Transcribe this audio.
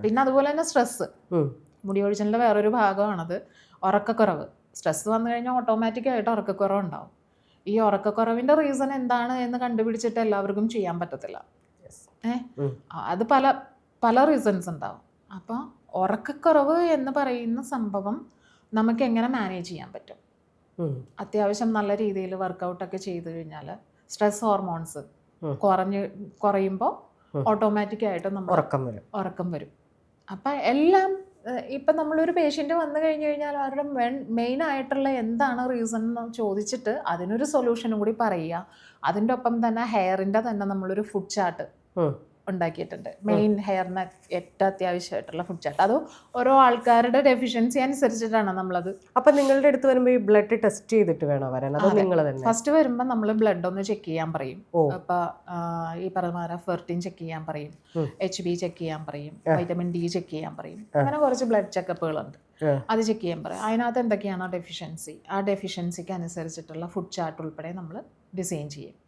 പിന്നെ അതുപോലെ തന്നെ സ്ട്രെസ്സ്, മുടി കൊഴിച്ചിലിൻ്റെ വേറൊരു ഭാഗമാണത് ഉറക്കക്കുറവ്. സ്ട്രെസ് വന്നു കഴിഞ്ഞാൽ ഓട്ടോമാറ്റിക്കായിട്ട് ഉറക്കക്കുറവ് ഉണ്ടാവും. ഈ ഉറക്കക്കുറവിൻ്റെ റീസൺ എന്താണ് എന്ന് കണ്ടുപിടിച്ചിട്ട് എല്ലാവർക്കും ചെയ്യാൻ പറ്റത്തില്ല. അത് പല പല റീസൺസ് ഉണ്ടാവും. അപ്പോൾ ഉറക്കക്കുറവ് എന്ന് പറയുന്ന സംഭവം നമുക്ക് എങ്ങനെ മാനേജ് ചെയ്യാൻ പറ്റും? അത്യാവശ്യം നല്ല രീതിയിൽ വർക്കൗട്ടൊക്കെ ചെയ്ത് കഴിഞ്ഞാൽ സ്ട്രെസ് ഹോർമോൺസ് കുറയുമ്പോൾ ഓട്ടോമാറ്റിക്കായിട്ട് നമ്മൾ ഉറക്കം വരും. അപ്പം എല്ലാം ഇപ്പം നമ്മളൊരു പേഷ്യൻ്റ് വന്നു കഴിഞ്ഞ് കഴിഞ്ഞാൽ അവരുടെ മെയിൻ ആയിട്ടുള്ള എന്താണ് റീസൺ എന്ന് ചോദിച്ചിട്ട് അതിനൊരു സൊല്യൂഷനും കൂടി പറയുക. അതിൻ്റെ ഒപ്പം തന്നെ ഹെയറിൻ്റെ തന്നെ നമ്മളൊരു ഫുഡ് ചാർട്ട് ഉണ്ടാക്കിയിട്ടുണ്ട്. മെയിൻ ഹെയറിന് ഏറ്റവും അത്യാവശ്യമായിട്ടുള്ള ഫുഡ് ചാർട്ട്. അത് ഓരോ ആൾക്കാരുടെ ഡെഫിഷ്യൻസി അനുസരിച്ചിട്ടാണ് നമ്മളത്. അപ്പം നിങ്ങളുടെ അടുത്ത് വരുമ്പോൾ ഈ ബ്ലഡ് ടെസ്റ്റ് ചെയ്തിട്ട് വേണം വരാൻ? അതോ നിങ്ങൾ തന്നെ ഫസ്റ്റ് വരുമ്പോൾ നമ്മൾ ബ്ലഡ് ഒന്ന് ചെക്ക് ചെയ്യാൻ പറയും. അപ്പോൾ ഈ പറഞ്ഞ ഫെർട്ടിൻ ചെക്ക് ചെയ്യാൻ പറയും, HB ചെക്ക് ചെയ്യാൻ പറയും, വൈറ്റമിൻ D ചെക്ക് ചെയ്യാൻ പറയും. അങ്ങനെ കുറച്ച് ബ്ലഡ് ചെക്കപ്പുകളുണ്ട്. അത് ചെക്ക് ചെയ്യാൻ പറയും. അതിനകത്ത് എന്തൊക്കെയാണോ ഡെഫിഷ്യൻസി, ആ ഡെഫിഷ്യൻസിക്ക് അനുസരിച്ചിട്ടുള്ള ഫുഡ് ചാർട്ട് ഉൾപ്പെടെ നമ്മൾ ഡിസൈൻ ചെയ്യും.